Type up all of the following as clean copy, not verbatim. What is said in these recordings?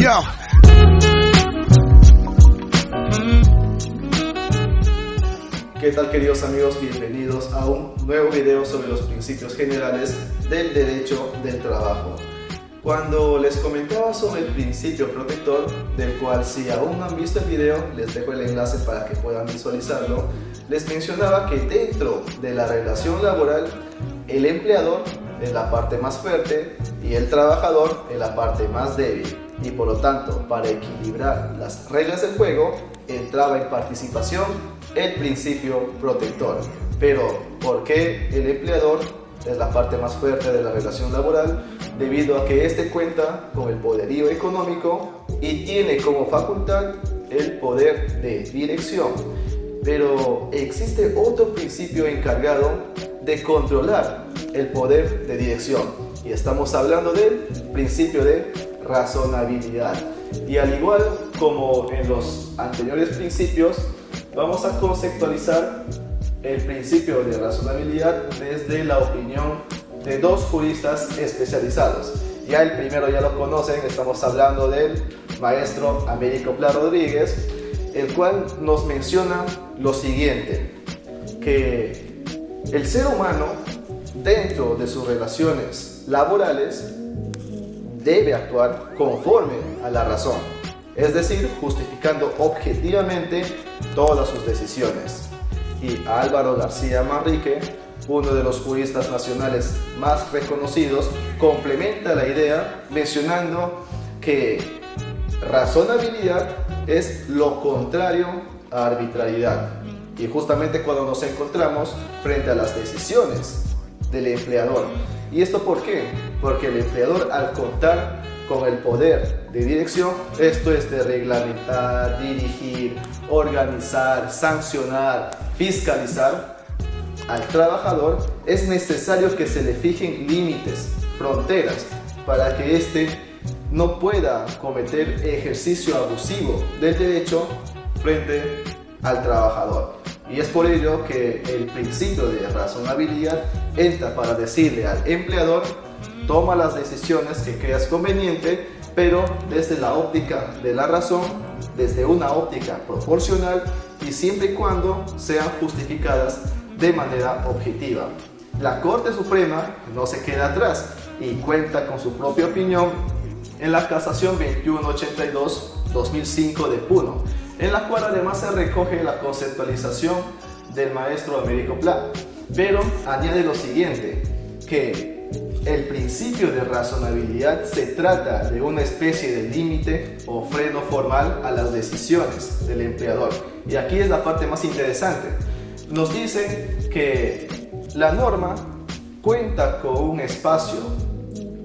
Yo. ¿Qué tal, queridos amigos? Bienvenidos a un nuevo video sobre los principios generales del derecho del trabajo. Cuando les comentaba sobre el principio protector, del cual si aún no han visto el video, les dejo el enlace para que puedan visualizarlo, les mencionaba que dentro de la relación laboral, el empleador es la parte más fuerte y el trabajador es la parte más débil. Y por lo tanto, para equilibrar las reglas del juego, entraba en participación el principio protector. Pero, ¿por qué el empleador es la parte más fuerte de la relación laboral? Debido a que éste cuenta con el poderío económico y tiene como facultad el poder de dirección. Pero existe otro principio encargado de controlar el poder de dirección, y estamos hablando del principio de razonabilidad. Y al igual como en los anteriores principios, vamos a conceptualizar el principio de razonabilidad desde la opinión de dos juristas especializados. Ya el primero ya lo conocen, estamos hablando del maestro Américo Pla Rodríguez, el cual nos menciona lo siguiente: que el ser humano, dentro de sus relaciones laborales, debe actuar conforme a la razón, es decir, justificando objetivamente todas sus decisiones. Y Álvaro García Manrique, uno de los juristas nacionales más reconocidos, complementa la idea mencionando que razonabilidad es lo contrario a arbitrariedad. Y justamente cuando nos encontramos frente a las decisiones del empleador. ¿Y esto por qué? Porque el empleador, al contar con el poder de dirección, esto es de reglamentar, dirigir, organizar, sancionar, fiscalizar al trabajador, es necesario que se le fijen límites, fronteras, para que éste no pueda cometer ejercicio abusivo del derecho frente al trabajador. Y es por ello que el principio de razonabilidad entra para decirle al empleador: toma las decisiones que creas conveniente, pero desde la óptica de la razón, desde una óptica proporcional y siempre y cuando sean justificadas de manera objetiva. La Corte Suprema no se queda atrás y cuenta con su propia opinión en la Casación 2182-2005 de Puno, en la cual además se recoge la conceptualización del maestro Américo Pla, pero añade lo siguiente: que el principio de razonabilidad se trata de una especie de límite o freno formal a las decisiones del empleador. Y aquí es la parte más interesante. Nos dice que la norma cuenta con un espacio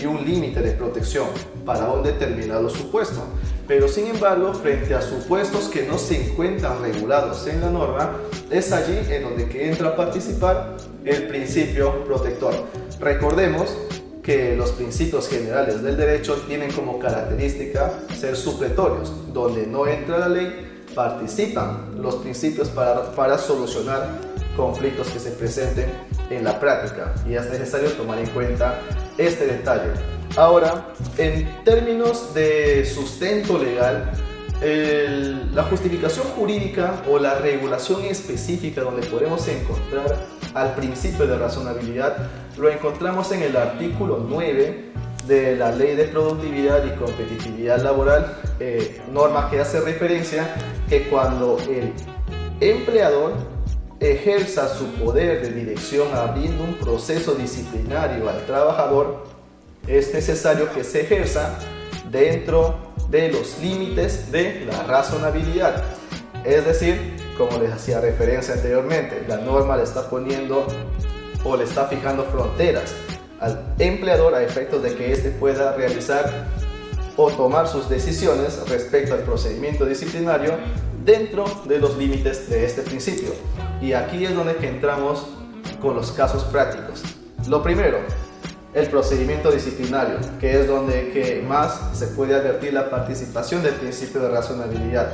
y un límite de protección para un determinado supuesto, pero sin embargo, frente a supuestos que no se encuentran regulados en la norma, es allí en donde que entra a participar el principio protector. Recordemos que los principios generales del derecho tienen como característica ser supletorios. Donde no entra la ley, participan los principios para solucionar conflictos que se presenten en la práctica, y es necesario tomar en cuenta este detalle. Ahora, en términos de sustento legal, la justificación jurídica o la regulación específica donde podemos encontrar al principio de razonabilidad lo encontramos en el artículo 9 de la Ley de Productividad y Competitividad Laboral, norma que hace referencia que cuando el empleador ejerza su poder de dirección abriendo un proceso disciplinario al trabajador, es necesario que se ejerza dentro de los límites de la razonabilidad. Es decir, como les hacía referencia anteriormente, la norma le está poniendo o le está fijando fronteras al empleador a efectos de que éste pueda realizar o tomar sus decisiones respecto al procedimiento disciplinario dentro de los límites de este principio. Y aquí es donde que entramos con los casos prácticos. Lo primero, el procedimiento disciplinario, que es donde que más se puede advertir la participación del principio de razonabilidad.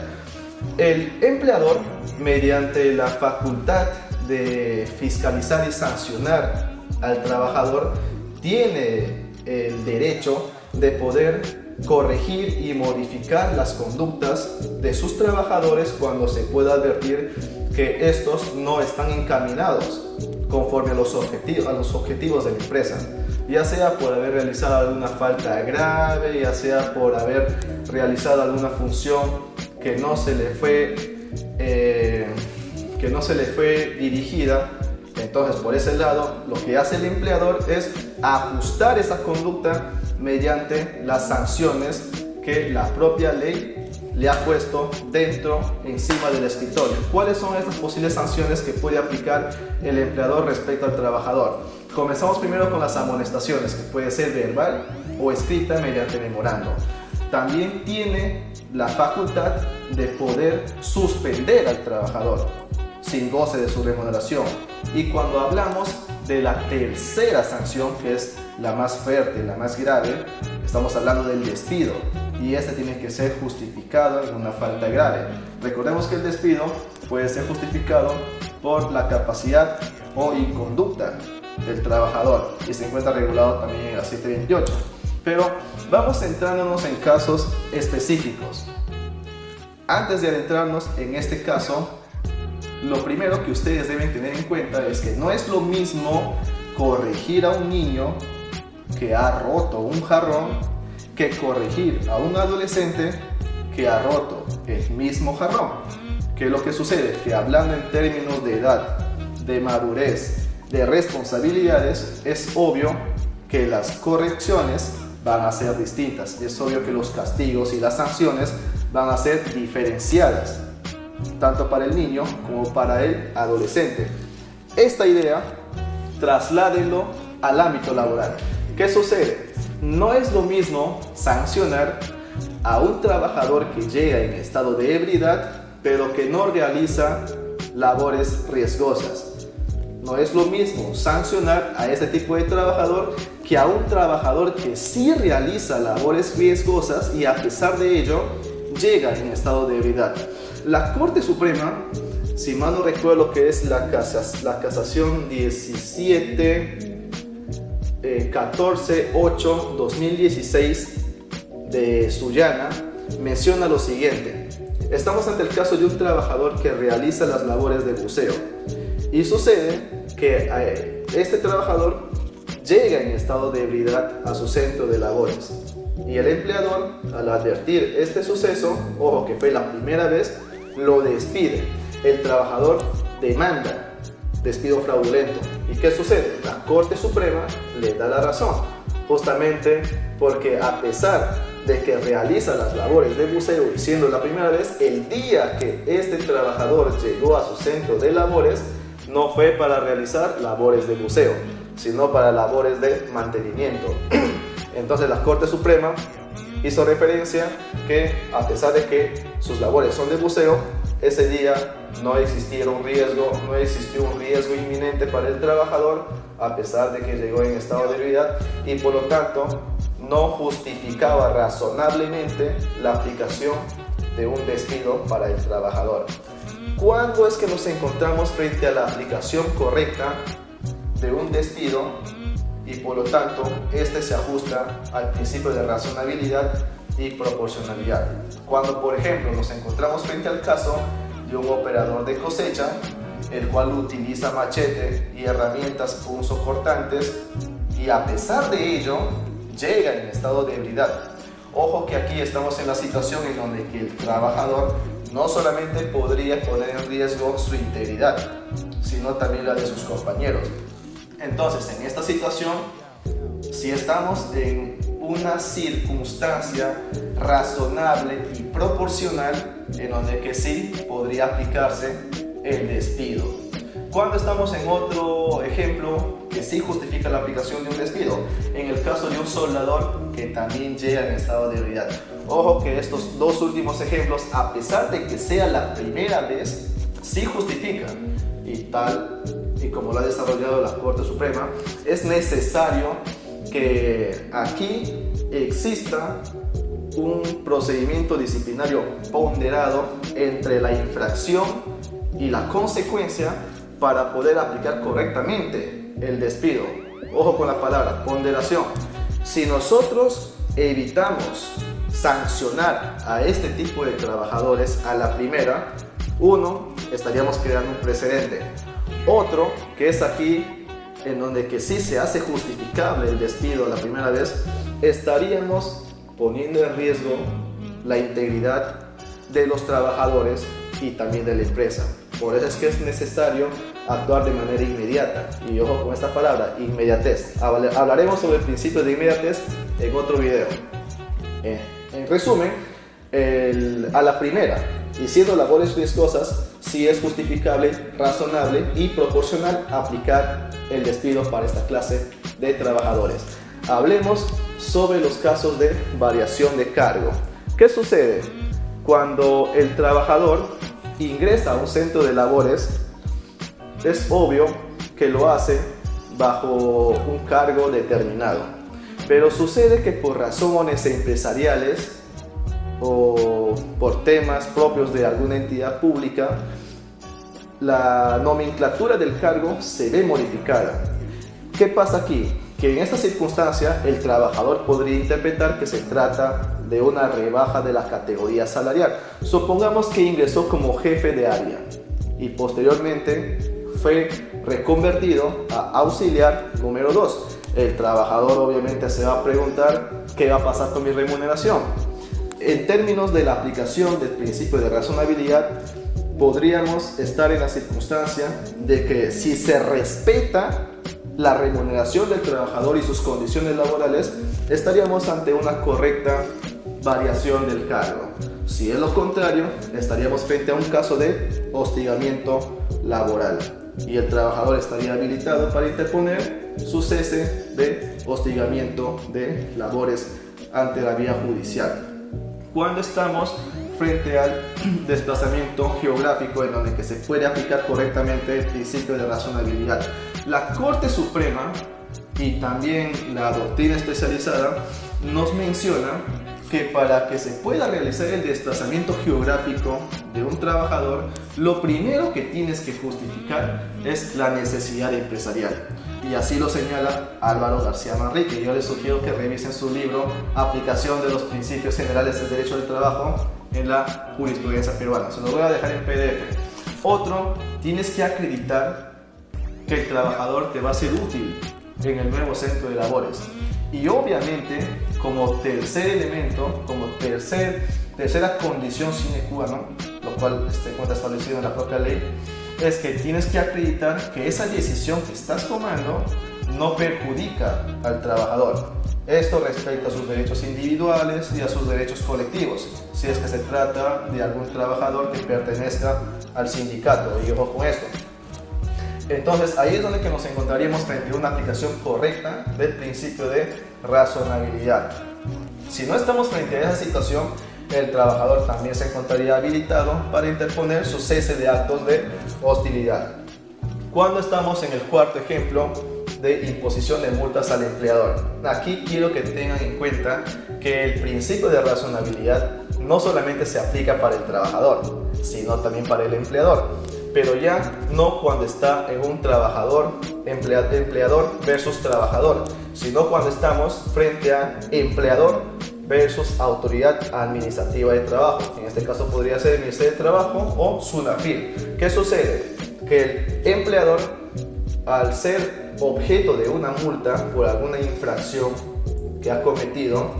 El empleador, mediante la facultad de fiscalizar y sancionar al trabajador, tiene el derecho de poder corregir y modificar las conductas de sus trabajadores cuando se pueda advertir que estos no están encaminados conforme a los objetivos de la empresa, ya sea por haber realizado alguna falta grave, ya sea por haber realizado alguna función que no se le fue dirigida. Entonces, por ese lado, lo que hace el empleador es ajustar esa conducta mediante las sanciones que la propia ley le ha puesto encima del escritorio. ¿Cuáles son estas posibles sanciones que puede aplicar el empleador respecto al trabajador? Comenzamos primero con las amonestaciones, que puede ser verbal o escrita mediante memorando. También tiene la facultad de poder suspender al trabajador sin goce de su remuneración. Y cuando hablamos de la tercera sanción, que es la más fuerte, la más grave, estamos hablando del despido, y este tiene que ser justificado en una falta grave. Recordemos que el despido puede ser justificado por la capacidad o inconducta del trabajador y se encuentra regulado también en la 728. Pero vamos centrándonos en casos específicos. Antes de adentrarnos en este caso, lo primero que ustedes deben tener en cuenta es que no es lo mismo corregir a un niño que ha roto un jarrón que corregir a un adolescente que ha roto el mismo jarrón. ¿Qué es lo que sucede? Que hablando en términos de edad, de madurez, de responsabilidades, es obvio que las correcciones van a ser distintas. Es obvio que los castigos y las sanciones van a ser diferenciadas, tanto para el niño como para el adolescente. Esta idea, trasládenlo al ámbito laboral. ¿Qué sucede? No es lo mismo sancionar a un trabajador que llega en estado de ebriedad, pero que no realiza labores riesgosas. No es lo mismo sancionar a ese tipo de trabajador que a un trabajador que sí realiza labores riesgosas y a pesar de ello llega en estado de ebriedad. La Corte Suprema, si mal no recuerdo que es la casación 14.8/2016 de Sullana, menciona lo siguiente: estamos ante el caso de un trabajador que realiza las labores de buceo y sucede que este trabajador llega en estado de ebriedad a su centro de labores y el empleador, al advertir este suceso, ojo que fue la primera vez, lo despide. El trabajador demanda despido fraudulento. ¿Y qué sucede? La Corte Suprema le da la razón, justamente porque a pesar de que realiza las labores de buceo y siendo la primera vez, el día que este trabajador llegó a su centro de labores no fue para realizar labores de buceo, sino para labores de mantenimiento. Entonces la Corte Suprema hizo referencia que a pesar de que sus labores son de buceo, ese día no existió un riesgo inminente para el trabajador, a pesar de que llegó en estado de ebriedad, y por lo tanto no justificaba razonablemente la aplicación de un despido para el trabajador. ¿Cuándo es que nos encontramos frente a la aplicación correcta de un despido? Y por lo tanto, este se ajusta al principio de razonabilidad y proporcionalidad. Cuando, por ejemplo, nos encontramos frente al caso de un operador de cosecha, el cual utiliza machete y herramientas punzocortantes y a pesar de ello, llega en estado de ebriedad. Ojo que aquí estamos en la situación en donde que el trabajador no solamente podría poner en riesgo su integridad, sino también la de sus compañeros. Entonces, en esta situación, si estamos en una circunstancia razonable y proporcional, en donde que sí podría aplicarse el despido. Cuando estamos en otro ejemplo que sí justifica la aplicación de un despido, en el caso de un soldador que también llega en estado de ebriedad. Ojo que estos dos últimos ejemplos, a pesar de que sea la primera vez, sí justifican, y como lo ha desarrollado la Corte Suprema, es necesario que aquí exista un procedimiento disciplinario ponderado entre la infracción y la consecuencia para poder aplicar correctamente el despido. Ojo con la palabra ponderación. Si nosotros evitamos sancionar a este tipo de trabajadores a la primera, uno, estaríamos creando un precedente. Otro, que es aquí en donde que sí se hace justificable el despido la primera vez, estaríamos poniendo en riesgo la integridad de los trabajadores y también de la empresa. Por eso es que es necesario actuar de manera inmediata. Y ojo con esta palabra, inmediatez. Hablaremos sobre el principio de inmediatez en otro video. En resumen, a la primera, y siendo labores riesgosas, sí es justificable, razonable y proporcional aplicar el despido para esta clase de trabajadores. Hablemos sobre los casos de variación de cargo. ¿Qué sucede? Cuando el trabajador ingresa a un centro de labores, es obvio que lo hace bajo un cargo determinado, pero sucede que por razones empresariales o por temas propios de alguna entidad pública, la nomenclatura del cargo se ve modificada. ¿Qué pasa aquí? Que en esta circunstancia el trabajador podría interpretar que se trata de una rebaja de la categoría salarial. Supongamos que ingresó como jefe de área y posteriormente fue reconvertido a auxiliar número 2. El trabajador obviamente se va a preguntar qué va a pasar con mi remuneración. En términos de la aplicación del principio de razonabilidad, podríamos estar en la circunstancia de que si se respeta la remuneración del trabajador y sus condiciones laborales, estaríamos ante una correcta variación del cargo. Si es lo contrario, estaríamos frente a un caso de hostigamiento laboral y el trabajador estaría habilitado para interponer su cese de hostigamiento de labores ante la vía judicial. Cuando estamos frente al desplazamiento geográfico en donde que se puede aplicar correctamente el principio de razonabilidad, la Corte Suprema y también la doctrina especializada nos menciona que para que se pueda realizar el desplazamiento geográfico de un trabajador, lo primero que tienes que justificar es la necesidad empresarial. Y así lo señala Álvaro García Manrique. Yo les sugiero que revisen su libro Aplicación de los Principios Generales del Derecho del Trabajo en la jurisprudencia peruana. Se lo voy a dejar en PDF. Otro, tienes que acreditar que el trabajador te va a ser útil en el nuevo centro de labores. Y obviamente, como tercer elemento, como tercera condición sine qua non, lo cual se encuentra establecido en la propia ley, es que tienes que acreditar que esa decisión que estás tomando no perjudica al trabajador. Esto respecto a sus derechos individuales y a sus derechos colectivos, si es que se trata de algún trabajador que pertenezca al sindicato, y ojo con esto. Entonces ahí es donde que nos encontraríamos frente a una aplicación correcta del principio de razonabilidad. Si no estamos frente a esa situación, el trabajador también se encontraría habilitado para interponer su cese de actos de hostilidad. Cuando estamos en el cuarto ejemplo de imposición de multas al empleador, aquí quiero que tengan en cuenta que el principio de razonabilidad no solamente se aplica para el trabajador, sino también para el empleador, pero ya no cuando está en un empleador versus trabajador, sino cuando estamos frente a empleador versus autoridad administrativa de trabajo. En este caso podría ser el Ministerio de Trabajo o SUNAFIL. ¿Qué sucede? Que el empleador, al ser objeto de una multa por alguna infracción que ha cometido,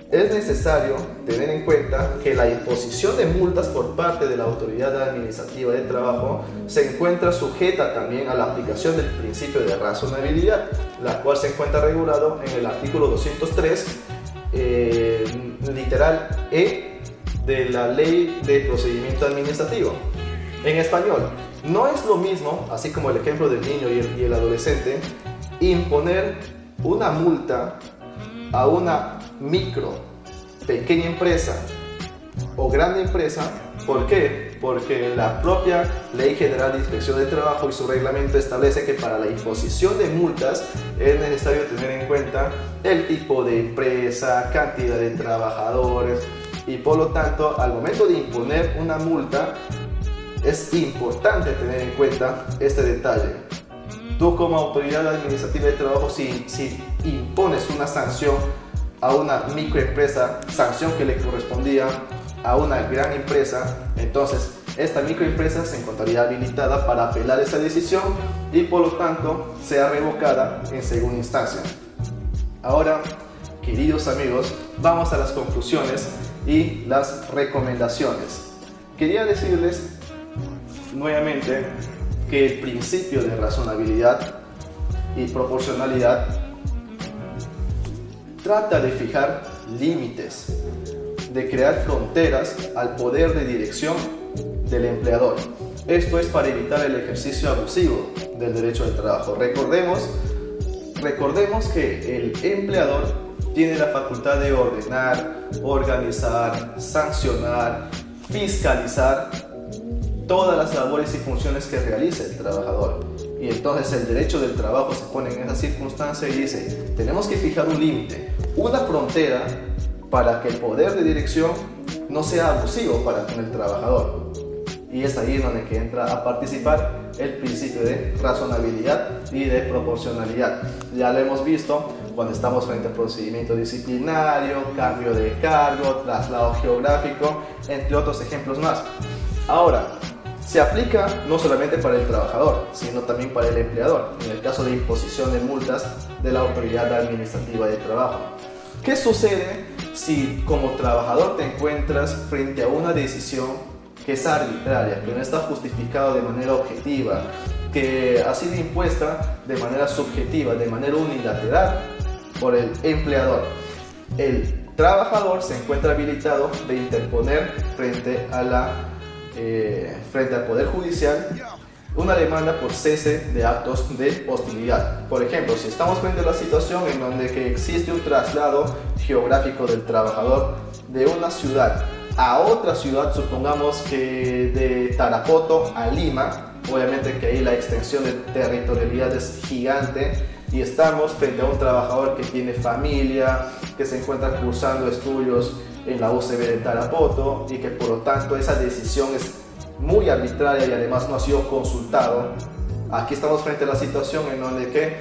es necesario tener en cuenta que la imposición de multas por parte de la autoridad administrativa de trabajo se encuentra sujeta también a la aplicación del principio de razonabilidad, la cual se encuentra regulado en el artículo 203 literal E de la Ley de Procedimiento Administrativo. En español, no es lo mismo, así como el ejemplo del niño y el adolescente, imponer una multa a una pequeña empresa o grande empresa. ¿Por qué? Porque la propia Ley General de Inspección de Trabajo y su reglamento establece que para la imposición de multas es necesario tener en cuenta el tipo de empresa, cantidad de trabajadores, y por lo tanto al momento de imponer una multa es importante tener en cuenta este detalle. Tú como autoridad administrativa de trabajo, si impones una sanción a una microempresa, sanción que le correspondía a una gran empresa, entonces esta microempresa se encontraría habilitada para apelar esa decisión y por lo tanto sea revocada en segunda instancia. Ahora, queridos amigos, vamos a las conclusiones y las recomendaciones. Quería decirles nuevamente que el principio de razonabilidad y proporcionalidad trata de fijar límites, de crear fronteras al poder de dirección del empleador. Esto es para evitar el ejercicio abusivo del derecho del trabajo. Recordemos que el empleador tiene la facultad de ordenar, organizar, sancionar, fiscalizar todas las labores y funciones que realice el trabajador. Y entonces el derecho del trabajo se pone en esa circunstancia y dice, tenemos que fijar un límite, una frontera para que el poder de dirección no sea abusivo para con el trabajador. Y es ahí donde que entra a participar el principio de razonabilidad y de proporcionalidad. Ya lo hemos visto cuando estamos frente a procedimiento disciplinario, cambio de cargo, traslado geográfico, entre otros ejemplos más. Ahora, se aplica no solamente para el trabajador, sino también para el empleador, en el caso de imposición de multas de la autoridad administrativa del trabajo. ¿Qué sucede si como trabajador te encuentras frente a una decisión que es arbitraria, que no está justificada de manera objetiva, que ha sido impuesta de manera subjetiva, de manera unilateral por el empleador? El trabajador se encuentra habilitado de interponer frente al Poder Judicial una demanda por cese de actos de hostilidad. Por ejemplo, si estamos frente a la situación en donde que existe un traslado geográfico del trabajador de una ciudad a otra ciudad, supongamos que de Tarapoto a Lima, obviamente que ahí la extensión de territorialidad es gigante, y estamos frente a un trabajador que tiene familia, que se encuentra cursando estudios en la UCB de Tarapoto y que por lo tanto esa decisión es muy arbitraria y además no ha sido consultado. Aquí estamos frente a la situación en donde que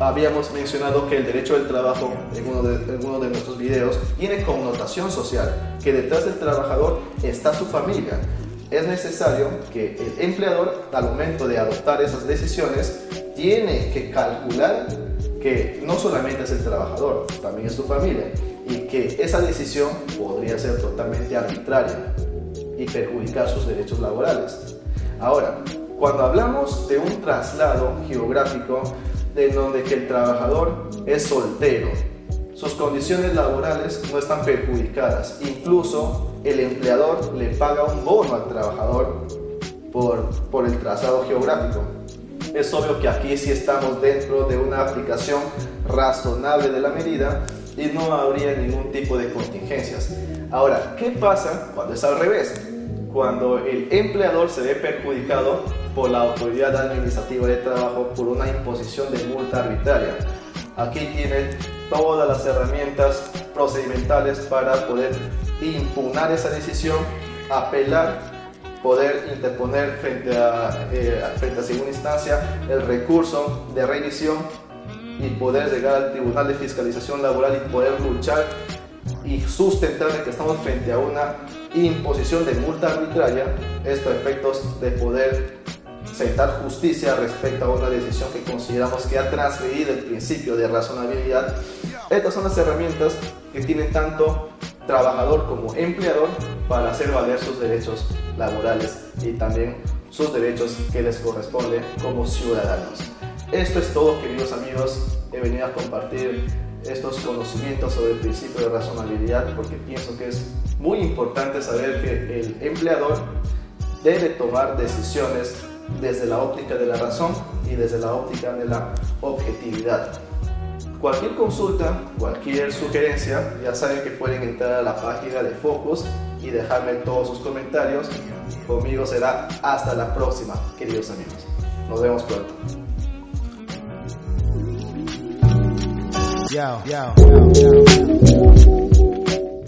habíamos mencionado que el derecho del trabajo en uno de nuestros videos tiene connotación social, que detrás del trabajador está su familia. Es necesario que el empleador, al momento de adoptar esas decisiones, tiene que calcular que no solamente es el trabajador, también es su familia, y que esa decisión podría ser totalmente arbitraria y perjudicar sus derechos laborales. Ahora, cuando hablamos de un traslado geográfico en donde que el trabajador es soltero, sus condiciones laborales no están perjudicadas, incluso el empleador le paga un bono al trabajador por el traslado geográfico. Es obvio que aquí sí estamos dentro de una aplicación razonable de la medida y no habría ningún tipo de contingencias. Ahora, ¿qué pasa cuando es al revés? Cuando el empleador se ve perjudicado por la autoridad administrativa de trabajo por una imposición de multa arbitraria. Aquí tiene todas las herramientas procedimentales para poder impugnar esa decisión, apelar, poder interponer frente a segunda instancia el recurso de revisión y poder llegar al Tribunal de Fiscalización Laboral y poder luchar y sustentar de que estamos frente a una imposición de multa arbitraria, esto a efectos de poder sentar justicia respecto a una decisión que consideramos que ha transgredido el principio de razonabilidad. Estas son las herramientas que tiene tanto trabajador como empleador para hacer valer sus derechos laborales y también sus derechos que les corresponden como ciudadanos. Esto es todo, queridos amigos. He venido a compartir estos conocimientos sobre el principio de razonabilidad porque pienso que es muy importante saber que el empleador debe tomar decisiones desde la óptica de la razón y desde la óptica de la objetividad. Cualquier consulta, cualquier sugerencia, ya saben que pueden entrar a la página de Focus y dejarme todos sus comentarios. Conmigo será hasta la próxima, queridos amigos. Nos vemos pronto. Yo.